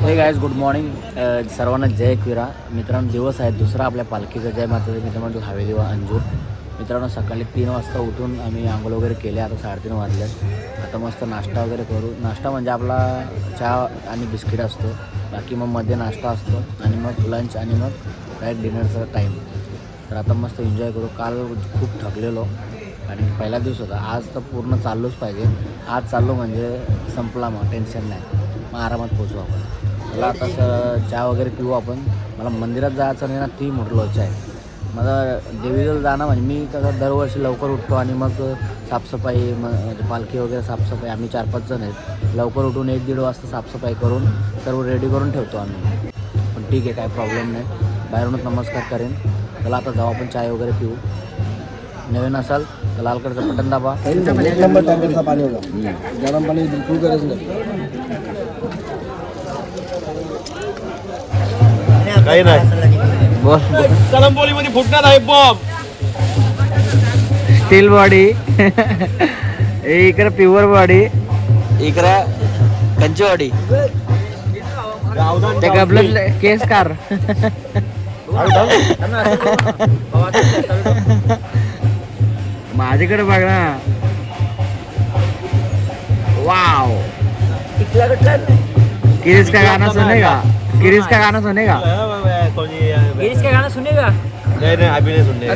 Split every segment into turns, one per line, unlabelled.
हे guys good morning. सर्वांना जय एकविरा. मित्रांनो दिवस आहे दुसरा आपल्या पालखीचा. जय माताजी. मित्रांनो हवेली व अंजूर. मित्रांनो सकाळी 3 वाजता उठून आम्ही आंघोळ वगैरे केले. आता 3:30 वाजले. आता मस्त नाश्ता वगैरे करू. नाश्ता म्हणजे आपला चहा आणि बिस्किट असतो. बाकी मग मध्ये नाश्ता असतो आणि मग लंच आणि मग डायरेक्ट डिनरचा टाईम. तर आता मस्त एन्जॉय करू. काल खूप थकलेलो आणि पहिला दिवस होता. आज तर पूर्ण चाललोच पाहिजे. आज चाललो म्हणजे संपला. मग टेन्शन नाही. मग आरामात पोचू आपण. मला आता चहा वगैरे पिऊ आपण. मला मंदिरात जायचं नाही ना, ती म्हटलं इच्छा आहे. मला देवीजवळ जाणं म्हणजे मी कसं दरवर्षी लवकर उठतो आणि मग साफसफाई म्हणजे पालखी वगैरे साफसफाई आम्ही 4-5 जण आहेत. लवकर उठून 1-1.5 वाजता साफसफाई करून सर्व रेडी करून ठेवतो आम्ही. पण ठीक आहे, काय प्रॉब्लेम नाही. बाहेरूनच नमस्कार करेन. चला आता जाऊ आपण चाय वगैरे पिऊ. नवीन असाल तर लाल कलरचं बटन दाबा.
पाणी होतं गरम पाणी बिलकुल गरज नाही.
काही नाही.
बोल.
कलंबोलीमध्ये फुटणार आहे बॉम्ब.
Steel body. इकडे प्युअर बॉडी. इकडे कंची बॉडी. ते गबलत केस कार. माझ्याकडे बघ ना. वाव. किरीस का गाना सुनेगा. किरीस का गाना सुनेगा.
गिरीश का गाना सुनेगा. नहीं नहीं अभी नहीं सुनने.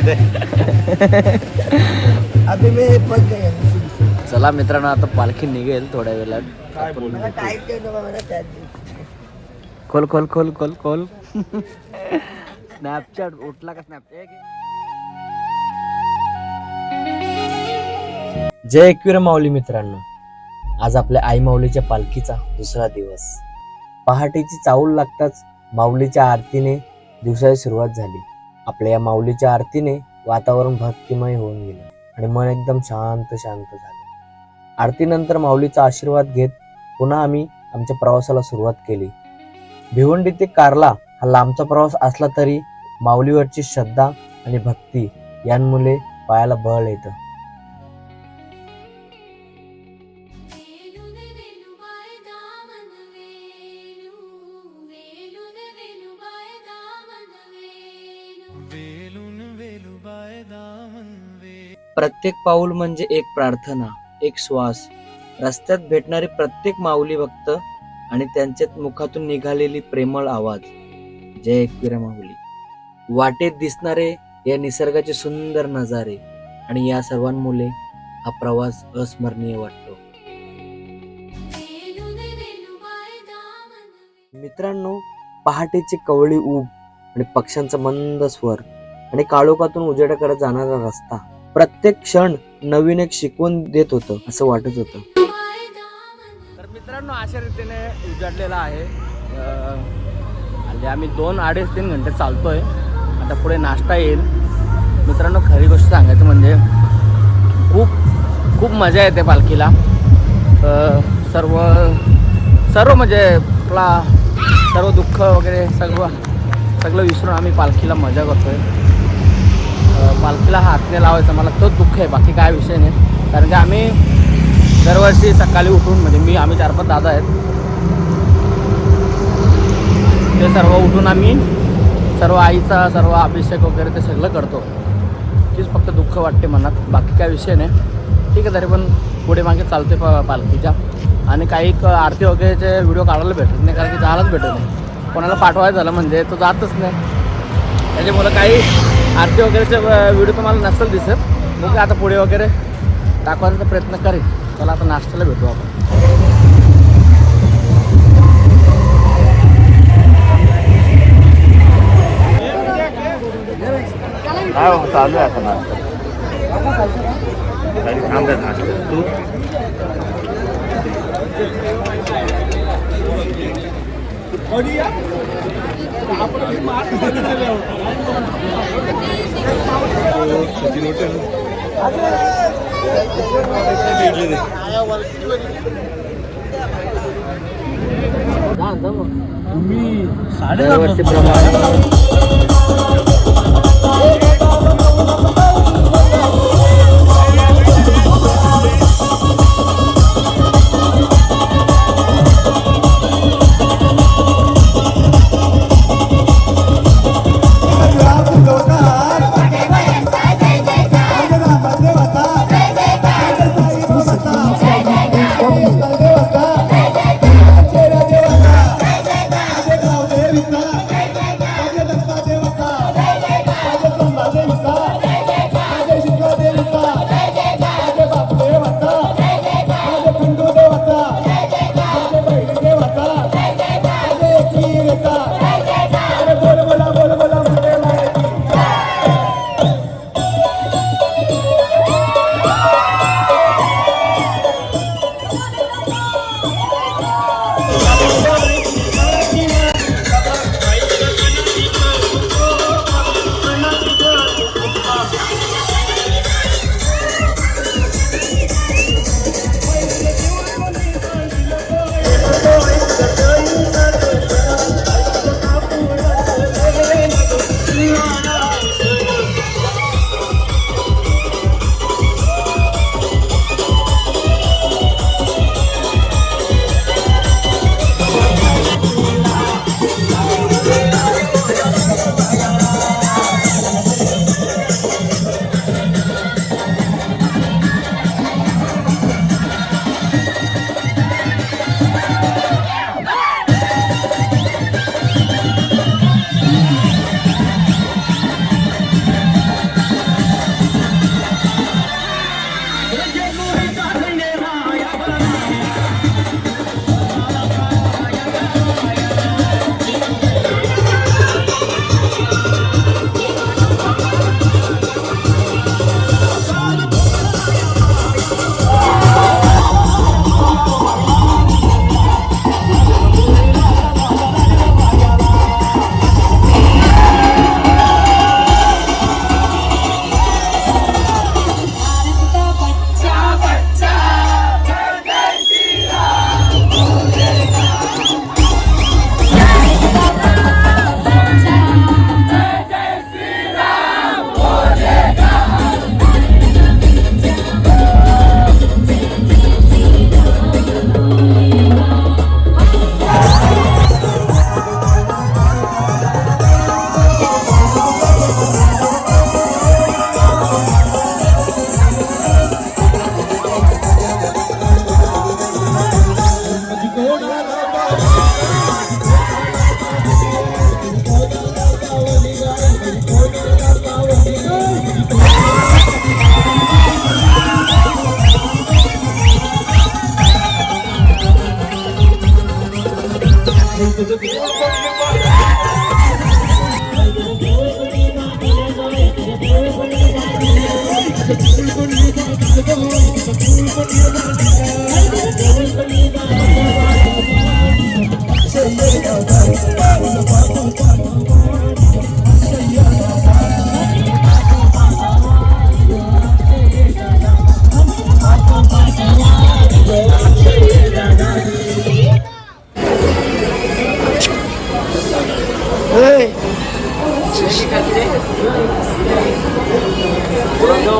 अभी मी पण काय.
चला मित्रांनो आता पालखी निघेल थोड्या वेळात. खोल खोल खोल खोल खोल. स्नॅपचॅट उठला का स्नॅपचॅट.
जय एकविरा माऊली. मित्रांनो आज आपल्या आई माऊलीच्या पालखीचा दुसरा दिवस. पहाटेची चाऊल लागताच माऊलीच्या आरतीने दिवसाची सुरुवात झाली. आपल्या या माऊलीच्या आरतीने वातावरण भक्तिमय होऊन गेलं आणि मन एकदम शांत शांत झालं. आरतीनंतर माऊलीचा आशीर्वाद घेत पुन्हा आम्ही आमच्या प्रवासाला सुरुवात केली. भिवंडी ते कार्ला हा लांबचा प्रवास असला तरी माऊलीवरची श्रद्धा आणि भक्ती यांमुळे पायाला बळ येतं. प्रत्येक पाऊल म्हणजे एक प्रार्थना, एक श्वास. रस्त्यात भेटणारे प्रत्येक माऊली भक्त आणि त्यांच्यात मुखातून निघालेली प्रेमळ आवाज. जय एकविरा माऊली. वाटेत दिसणारे या निसर्गाचे सुंदर नजारे आणि या सर्वांमुळे हा प्रवास अस्मरणीय वाटतो. मित्रांनो पहाटेची कवळी ऊब आणि पक्ष्यांचा मंद स्वर आणि काळोखातून उजेडाकडे जाणारा रस्ता प्रत्येक क्षण नवीन एक शिकवण देत होतं असं वाटत होतं.
तर मित्रांनो अशा रीतीने उजाडलेला आहे. आम्ही 2-2.5-3 घंटे चालतोय. आता पुढे नाश्ता येईल. मित्रांनो खरी गोष्ट सांगायचं म्हणजे खूप खूप मजा येते पालखीला. सर्व म्हणजे आपला सर्व दुःख वगैरे सगळं विसरून आम्ही पालखीला मजा करतोय. पालखीला हातने लावायचा मला तोच दुःख आहे, बाकी काय विषय नाही. कारण की आम्ही दरवर्षी सकाळी उठून म्हणजे आम्ही 4-5 दादा आहेत ते सर्व उठून आम्ही सर्व आईचा सर्व अभिषेक वगैरे ते सगळं करतो. तीच फक्त दुःख वाटते मनात, बाकी काय विषय नाही. ठीक आहे, तरी पण पुढे मागे चालते पालखीच्या. आणि काही आरती वगैरेचे व्हिडिओ काढायला भेटत नाही कारण की जायलाच भेटत नाही. कोणाला पाठवायचं झालं म्हणजे तो जातच नाही. त्याच्यामुळं काही आरती वगैरेचे व्हिडिओ तुम्हाला नसेल दिसत. मग आता पुढे वगैरे दाखवायचा प्रयत्न करेल. चला आता नाश्त्याला भेटू आपण.
चालू आहे आता नाश्ता. थांबत नाश्ता तू
तुम्ही 7.5
Thank you.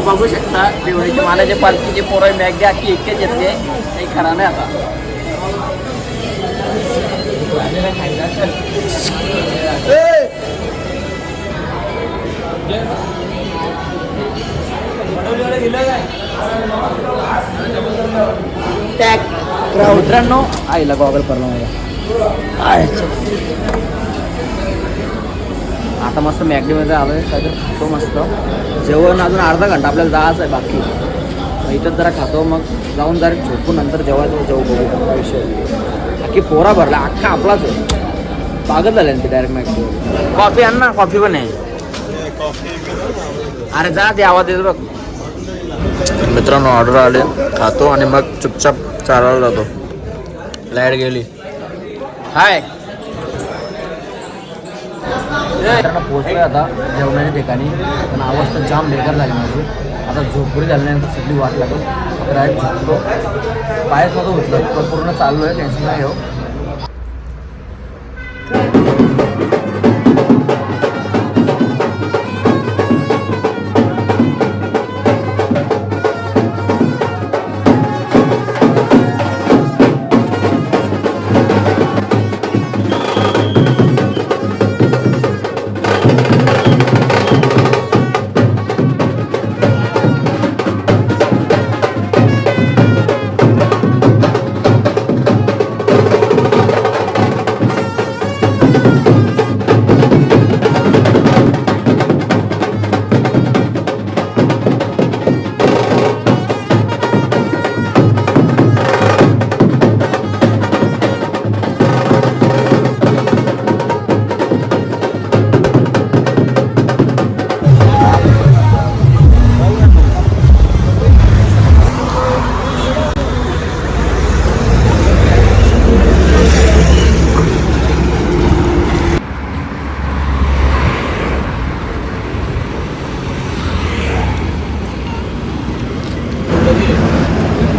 बघू शकता देवळीच्या मानाचे पालखीचे पोरं मॅगडी अख्खी एकच येते काही खरा नाही आता. मित्रांनो आईला गॉगल पडला आता मस्त मॅगडीमध्ये आलो आहे काहीतरी खातो मस्त. जेवण अजून अर्धा घंटा आपल्याला जायचं आहे बाकी. इथंच जरा खातो मग जाऊन जरा झोपून नंतर जेवायचं जेवू बघू काय विषय. अख्खी पोरा भरला अख्खा आपलाच आहे. पागल झाले ते डायरेक्ट मॅगडी. कॉफी आण ना कॉफी पण आहे. अरे जा ते आवाज येतो बघ. मित्रांनो ऑर्डर आले खातो आणि मग चुपचाप चालायला जातो. लाईट गेली. हाय पोहोचलोय आता जेवणाच्या ठिकाणी. पण अवस्था जाम बेकार झाली माझी. आता झोपडी झाल्यानंतर सगळी वाट लागेल. डायरेक्ट झोपतो. पायच नव्हतं उठलं तर पूर्ण चाललो आहे. टेन्शन नाही हो.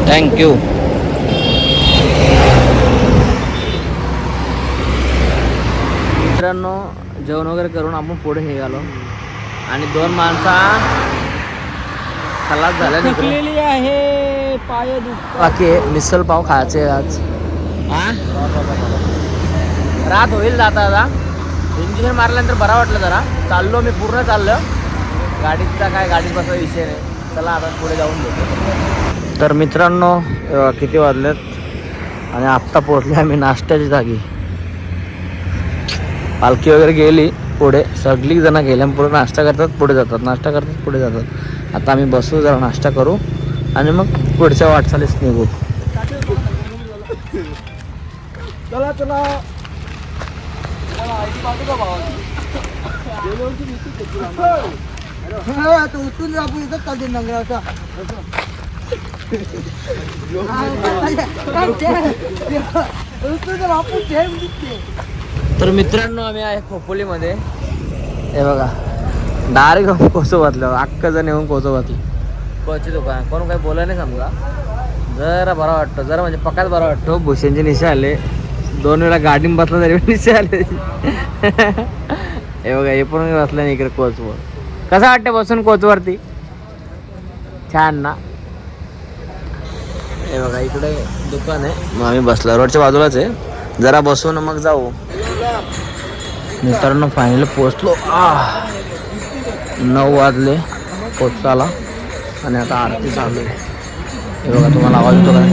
थँक्यू. मित्रांनो जेवण वगैरे करून आपण पुढे निघालो आणि 2 माणसा खलास झाल्या निघलेली आहे. पाय बाकी मिसल पाव खायचे आज. रात होईल जाता आता. इंजिन मारल्यानंतर बरा वाटलं जरा. चाललो मी पूर्ण चाललो. गाडीचा काय गाडीत बसा विषय नाही. चला आता पुढे जाऊन भेटू. तर मित्रांनो किती वाजलेत आणि आत्ता पोहोचले आम्ही नाश्त्याच्या जागी. पालखी वगैरे गेली पुढे. सगळी जण गेल्या पुढे नाश्ता करतात पुढे जातात. नाश्ता करतात पुढे जातात. आता आम्ही बसू जरा नाश्ता करू आणि मग पुढच्या वाटचालीस निघू.
चला चला उचलून आपण इथं चालते नगराचा.
तर मित्रांनो आम्ही आहे खोपोलीमध्ये. हे बघा डायरेक्ट कोसोबातलं अख्खं जण येऊन कोसोबातलं कोची दुकान. कोण काही बोला नाही समजा. जरा बरा वाटतं जरा म्हणजे पकाच बरा वाटतो. भूषणचे निशे आले. 2 वेळा गाडीत बसला तरी निशे आले. हे बघा हे पण मी बसला नाही इकडे कोचवर. कसं वाटतं बसून कोचवरती? छान ना. हे बघा इकडे दुकान आहे. मग आम्ही बसला रोडच्या बाजूलाच आहे. जरा बसून मग जाऊ. मित्रांनो फायनली पोचलो. 9 वाजले पोचायला आणि आता आरती चालू आहे. हे बघा तुम्हाला आवाज येतो काय?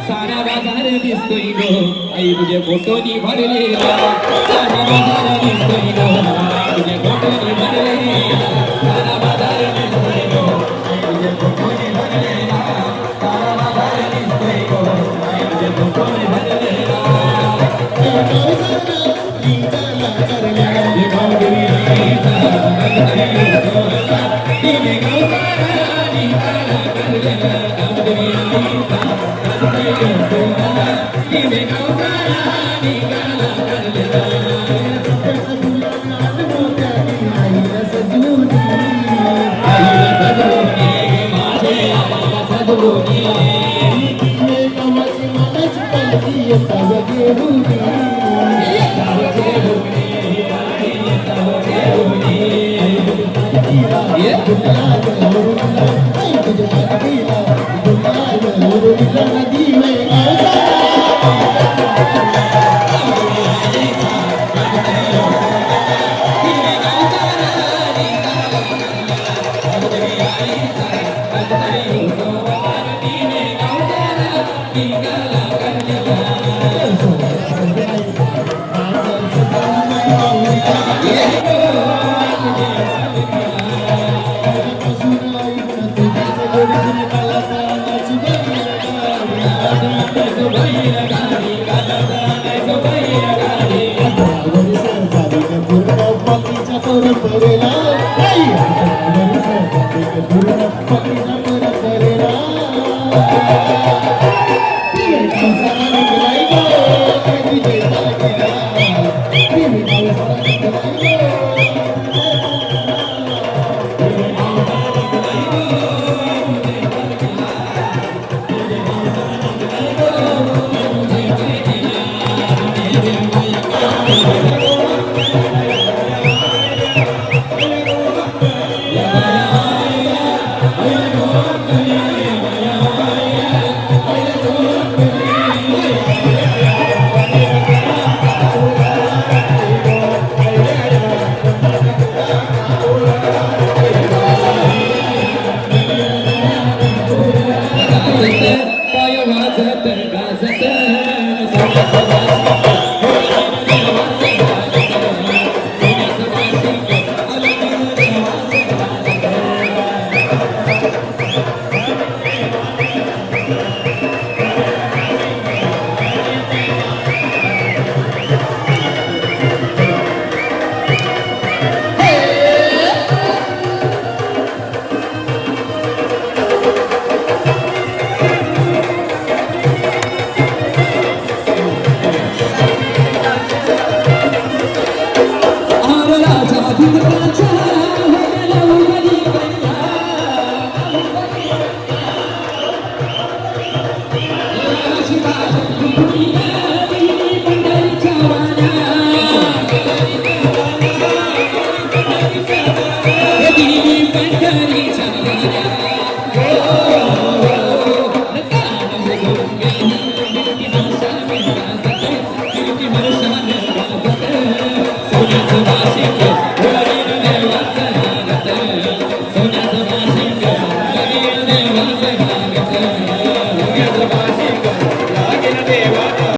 सारा बाजार दिसतोय गो आई तुझे फोटोनी भरलेला सारा बाजार दिसतोय गो तुझे फोटोनी भरलेला सारा बाजार दिसतोय गो तुझे फोटोनी भरलेला सारा बाजार दिसतोय गो तुझे फोटोनी भरलेला